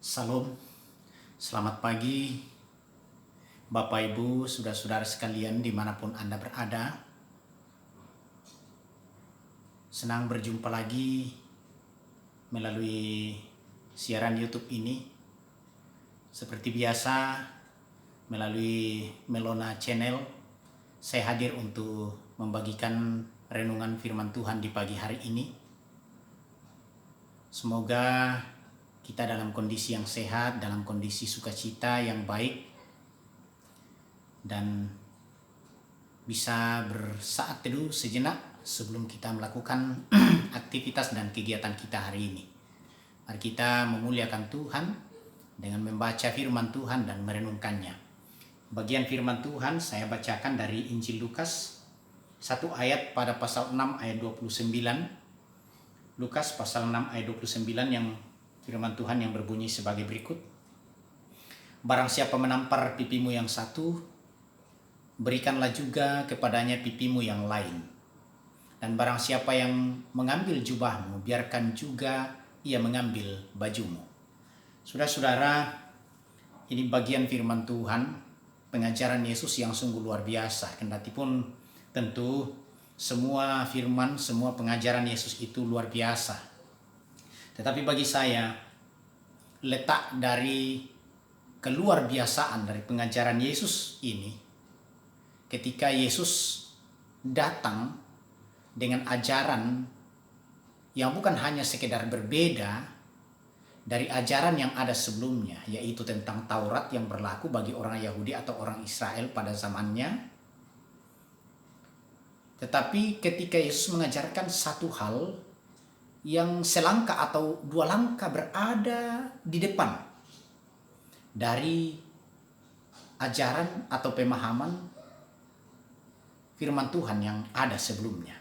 Salam, selamat pagi Bapak Ibu, saudara-saudara sekalian dimanapun Anda berada. Senang berjumpa lagi melalui siaran YouTube ini. Seperti biasa, melalui Melona Channel, saya hadir untuk membagikan renungan firman Tuhan di pagi hari ini. Semoga kita dalam kondisi yang sehat, dalam kondisi sukacita yang baik, dan bisa bersaat teduh sejenak sebelum kita melakukan aktivitas dan kegiatan kita hari ini. Mari kita memuliakan Tuhan dengan membaca firman Tuhan dan merenungkannya. Bagian firman Tuhan saya bacakan dari Injil Lukas, satu ayat pada pasal 6 ayat 29. Lukas pasal 6 ayat 29 yang firman Tuhan yang berbunyi sebagai berikut. Barang siapa menampar pipimu yang satu, berikanlah juga kepadanya pipimu yang lain. Dan barang siapa yang mengambil jubahmu, biarkan juga ia mengambil bajumu. Saudara-saudara, ini bagian firman Tuhan, pengajaran Yesus yang sungguh luar biasa. Kendatipun tentu semua firman, semua pengajaran Yesus itu luar biasa. Tetapi bagi saya, letak dari keluar biasaan dari pengajaran Yesus ini, ketika Yesus datang dengan ajaran yang bukan hanya sekedar berbeda dari ajaran yang ada sebelumnya, yaitu tentang Taurat yang berlaku bagi orang Yahudi atau orang Israel pada zamannya. Tetapi ketika Yesus mengajarkan satu hal yang selangkah atau dua langkah berada di depan dari ajaran atau pemahaman firman Tuhan yang ada sebelumnya.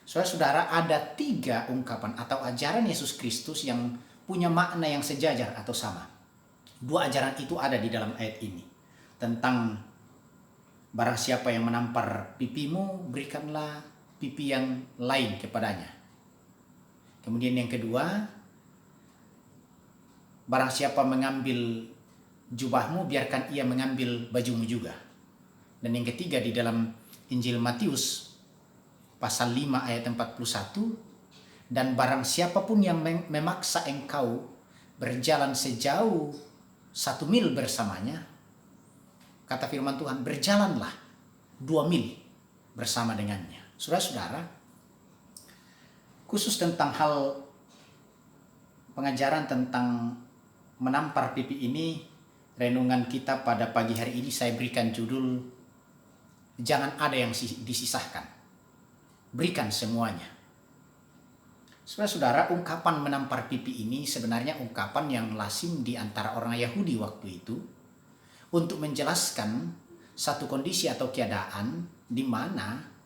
Saudara-saudara, ada 3 ungkapan atau ajaran Yesus Kristus yang punya makna yang sejajar atau sama. 2 ajaran itu ada di dalam ayat ini. Tentang barang siapa yang menampar pipimu, berikanlah pipi yang lain kepadanya. Kemudian yang kedua, barang siapa mengambil jubahmu, biarkan ia mengambil bajumu juga. Dan yang ketiga di dalam Injil Matius pasal 5 ayat 41, dan barang siapapun yang memaksa engkau berjalan sejauh 1 mil bersamanya, kata firman Tuhan, berjalanlah 2 mil bersama dengannya. Saudara-saudara, khusus tentang hal pengajaran tentang menampar pipi ini, renungan kita pada pagi hari ini saya berikan judul, jangan ada yang disisahkan, berikan semuanya. Saudara-saudara, ungkapan menampar pipi ini sebenarnya ungkapan yang lazim di antara orang Yahudi waktu itu untuk menjelaskan satu kondisi atau keadaan di mana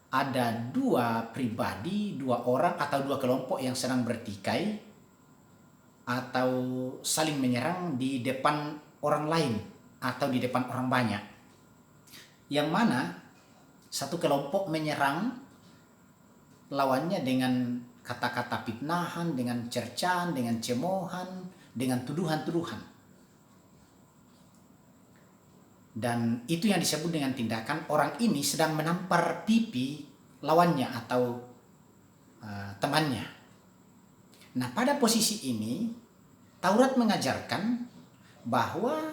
ada 2 pribadi, 2 orang atau 2 kelompok yang sedang bertikai atau saling menyerang di depan orang lain atau di depan orang banyak. Yang mana satu kelompok menyerang lawannya dengan kata-kata fitnahan, dengan cercaan, dengan cemoohan, dengan tuduhan-tuduhan. Dan itu yang disebut dengan tindakan orang ini sedang menampar pipi lawannya atau temannya. Nah, pada posisi ini Taurat mengajarkan bahwa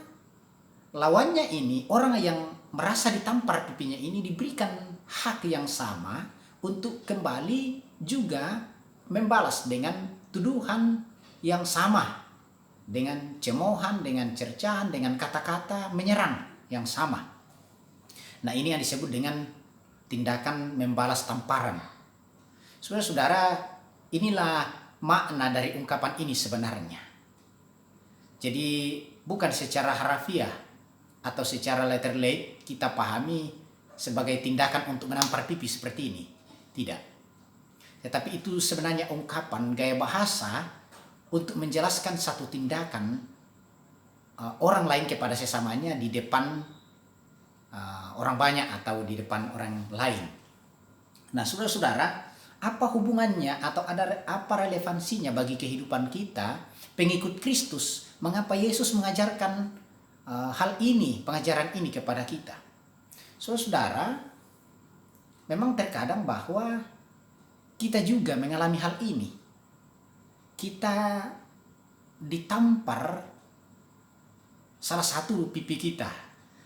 lawannya ini, orang yang merasa ditampar pipinya ini, diberikan hak yang sama untuk kembali juga membalas dengan tuduhan yang sama, dengan cemoohan, dengan cercaan, dengan kata-kata menyerang yang sama. Nah, ini yang disebut dengan tindakan membalas tamparan. Saudara-saudara, inilah makna dari ungkapan ini sebenarnya. Jadi bukan secara harafiah atau secara letter laid kita pahami sebagai tindakan untuk menampar pipi seperti ini. Tidak. Tetapi itu sebenarnya ungkapan gaya bahasa untuk menjelaskan satu tindakan orang lain kepada sesamanya di depan orang banyak atau di depan orang lain. Nah, saudara-saudara, Apa hubungannya atau ada apa relevansinya bagi kehidupan kita pengikut Kristus? Mengapa Yesus mengajarkan hal ini, pengajaran ini kepada kita? Saudara, memang terkadang bahwa kita juga mengalami hal ini. Kita ditampar salah satu pipi kita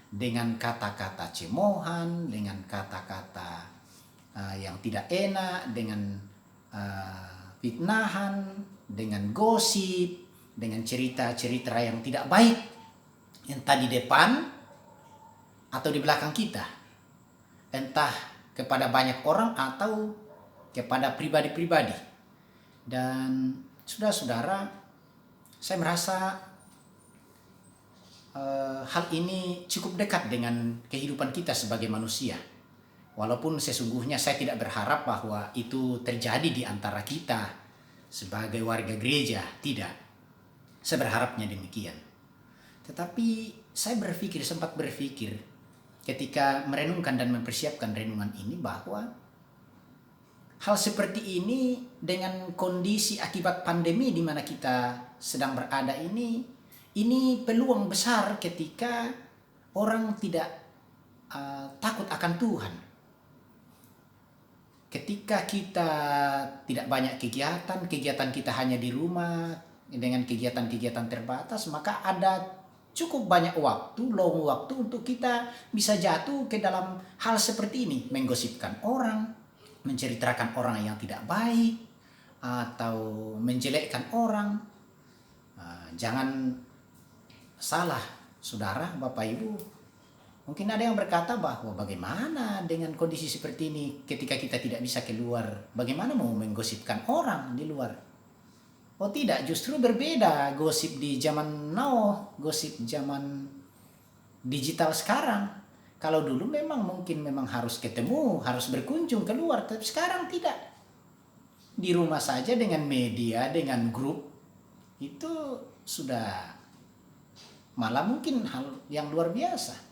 dengan kata-kata cemoohan, dengan kata-kata yang tidak enak, dengan fitnahan, dengan gosip, dengan cerita-cerita yang tidak baik, entah di depan atau di belakang kita, entah kepada banyak orang atau kepada pribadi-pribadi. Dan saudara-saudara, saya merasa hal ini cukup dekat dengan kehidupan kita sebagai manusia. Walaupun sesungguhnya saya tidak berharap bahwa itu terjadi di antara kita sebagai warga gereja, tidak. Saya berharapnya demikian. Tetapi saya sempat berpikir ketika merenungkan dan mempersiapkan renungan ini bahwa hal seperti ini dengan kondisi akibat pandemi di mana kita sedang berada ini peluang besar ketika orang tidak takut akan Tuhan. Ketika kita tidak banyak kegiatan kita hanya di rumah dengan kegiatan-kegiatan terbatas, maka ada cukup banyak luang waktu untuk kita bisa jatuh ke dalam hal seperti ini, menggosipkan orang, menceritakan orang yang tidak baik, atau menjelekkan orang. Jangan salah, saudara, Bapak Ibu. Mungkin ada yang berkata bahwa bagaimana dengan kondisi seperti ini ketika kita tidak bisa keluar, bagaimana mau menggosipkan orang di luar? Oh tidak, justru berbeda gosip di zaman now, gosip zaman digital sekarang. Kalau dulu memang harus ketemu, harus berkunjung keluar, tapi sekarang tidak. Di rumah saja dengan media, dengan grup, itu sudah malah mungkin hal yang luar biasa.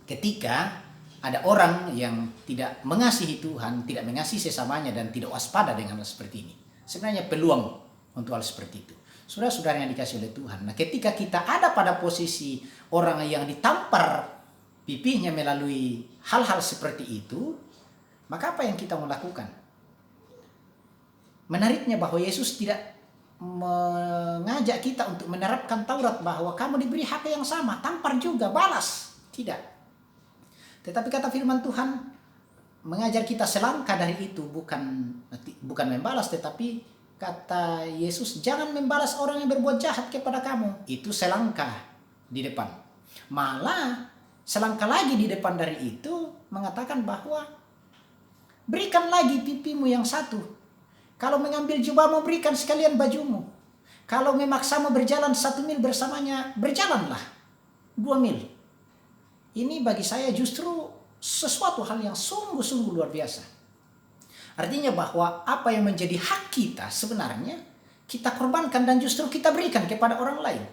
Ketika ada orang yang tidak mengasihi Tuhan, tidak mengasihi sesamanya dan tidak waspada dengan hal seperti ini. Sebenarnya peluang untuk hal seperti itu. Saudara-saudara yang dikasihi oleh Tuhan. Nah, ketika kita ada pada posisi orang yang ditampar pipinya melalui hal-hal seperti itu, maka apa yang kita mau lakukan? Menariknya bahwa Yesus tidak mengajak kita untuk menerapkan Taurat bahwa kamu diberi hak yang sama, tampar juga, balas. Tidak. Tetapi kata firman Tuhan mengajar kita selangkah dari itu, bukan membalas, tetapi kata Yesus, jangan membalas orang yang berbuat jahat kepada kamu. Itu selangkah di depan. Malah selangkah lagi di depan dari itu mengatakan bahwa berikan lagi pipimu yang satu. Kalau mengambil jubahmu, berikan sekalian bajumu. Kalau memaksamu berjalan 1 mil bersamanya, berjalanlah 2 mil. Ini bagi saya justru sesuatu hal yang sungguh-sungguh luar biasa. Artinya bahwa apa yang menjadi hak kita sebenarnya kita korbankan dan justru kita berikan kepada orang lain.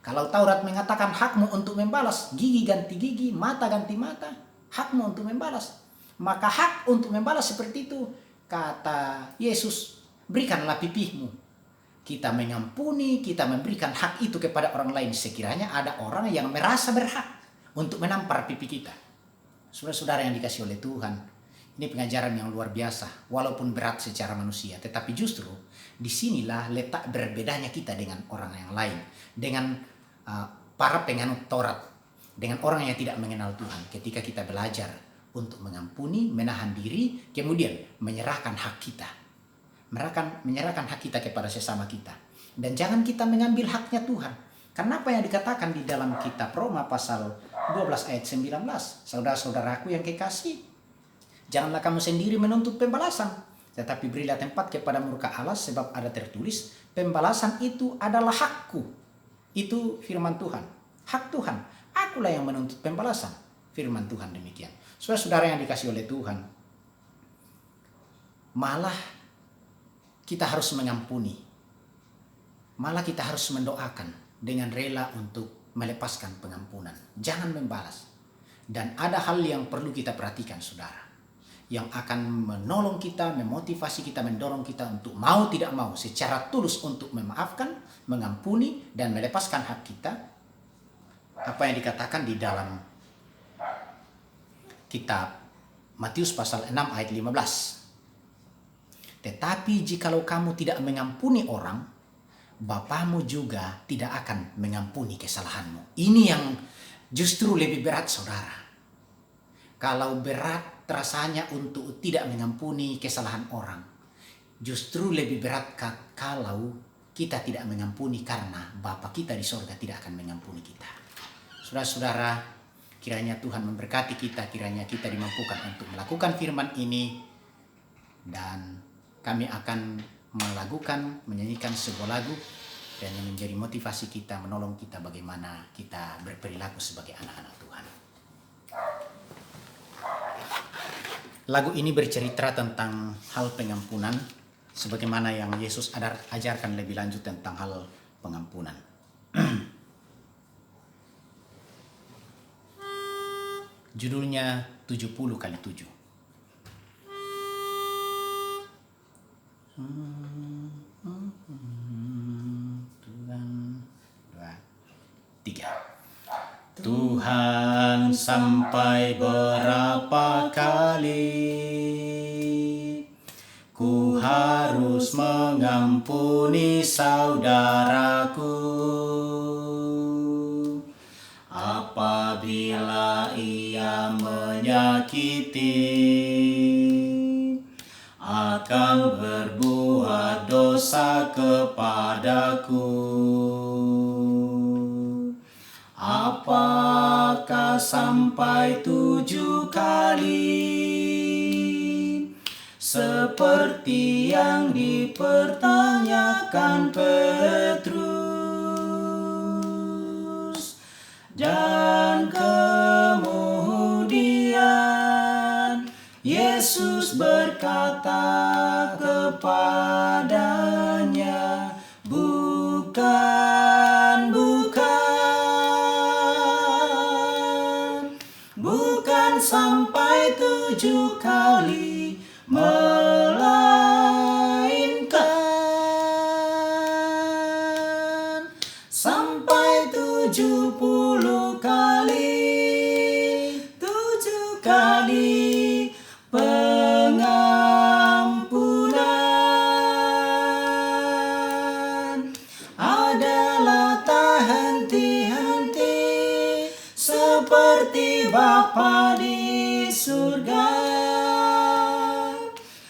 Kalau Taurat mengatakan hakmu untuk membalas, gigi ganti gigi, mata ganti mata, hakmu untuk membalas. Maka hak untuk membalas seperti itu, kata Yesus, berikanlah pipihmu. Kita mengampuni, kita memberikan hak itu kepada orang lain sekiranya ada orang yang merasa berhak untuk menampar pipi kita. Saudara-saudara yang dikasihi oleh Tuhan, ini pengajaran yang luar biasa, walaupun berat secara manusia, tetapi justru disinilah letak berbedanya kita dengan orang yang lain, dengan para penganut Taurat, dengan orang yang tidak mengenal Tuhan. Ketika kita belajar untuk mengampuni, menahan diri, kemudian menyerahkan hak kita, menyerahkan hak kita kepada sesama kita, dan jangan kita mengambil haknya Tuhan. Karena apa yang dikatakan di dalam kitab Roma pasal 12 ayat 19, saudara-saudaraku yang kekasih, janganlah kamu sendiri menuntut pembalasan, tetapi berilah tempat kepada murka Allah, sebab ada tertulis, pembalasan itu adalah hakku. Itu firman Tuhan, hak Tuhan. Akulah yang menuntut pembalasan, firman Tuhan demikian. Saudara-saudara yang dikasihi oleh Tuhan, malah kita harus mengampuni, malah kita harus mendoakan dengan rela untuk melepaskan pengampunan. Jangan membalas. Dan ada hal yang perlu kita perhatikan, saudara. yang akan menolong kita, memotivasi kita, mendorong kita untuk mau tidak mau secara tulus untuk memaafkan, mengampuni, dan melepaskan hak kita. Apa yang dikatakan di dalam kitab Matius pasal 6 ayat 15. Tetapi jikalau kamu tidak mengampuni orang, Bapamu juga tidak akan mengampuni kesalahanmu. Ini yang justru lebih berat, saudara. Kalau berat rasanya untuk tidak mengampuni kesalahan orang, justru lebih berat kalau kita tidak mengampuni karena Bapa kita di sorga tidak akan mengampuni kita. Saudara-saudara, kiranya Tuhan memberkati kita, kiranya kita dimampukan untuk melakukan firman ini, dan kami akan menyanyikan sebuah lagu dan yang menjadi motivasi kita, menolong kita bagaimana kita berperilaku sebagai anak-anak Tuhan. Lagu ini bercerita tentang hal pengampunan, sebagaimana yang Yesus ajarkan lebih lanjut tentang hal pengampunan. Judulnya 70 kali 7. Tuhan, sampai berapa kali ku harus mengampuni saudaraku apabila ia menyakiti, akan berbuat dosa kepadaku. Apakah sampai 7 kali seperti yang dipertanyakan Petrus? Dan kemudian Yesus berkata kepadanya, bukan sampai 7 kali, melainkan sampai 70 kali. 7 kali pengampunan adalah tak henti-henti, seperti Bapa di surga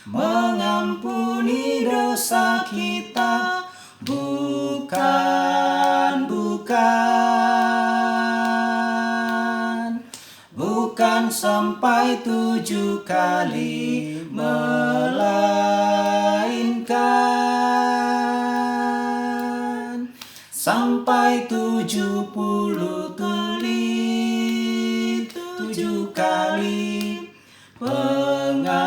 mengampuni dosa kita. Bukan sampai 7 kali, melainkan sampai 70 kali. 7 kali pengampunan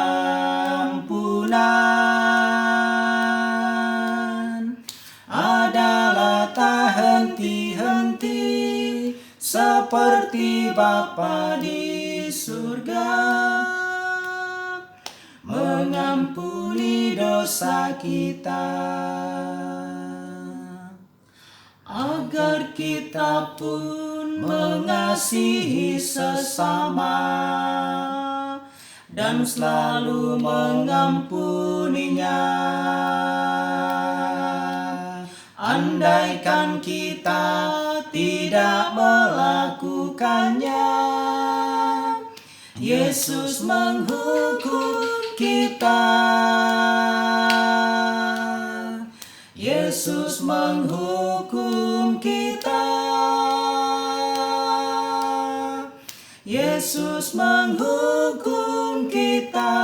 adalah tak henti-henti, seperti Bapa di surga mengampuni dosa kita, agar kita pun mengasihi sesama dan selalu mengampuninya. Andaikan kita tidak melakukannya, Yesus menghukum kita. Yesus menghukum kita. Yesus menghukum kita.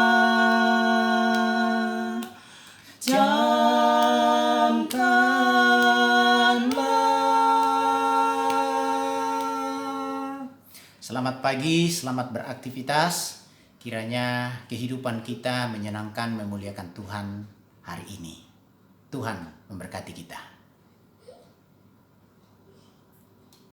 Selamat pagi, selamat beraktivitas. Kiranya kehidupan kita menyenangkan, memuliakan Tuhan hari ini. Tuhan memberkati kita.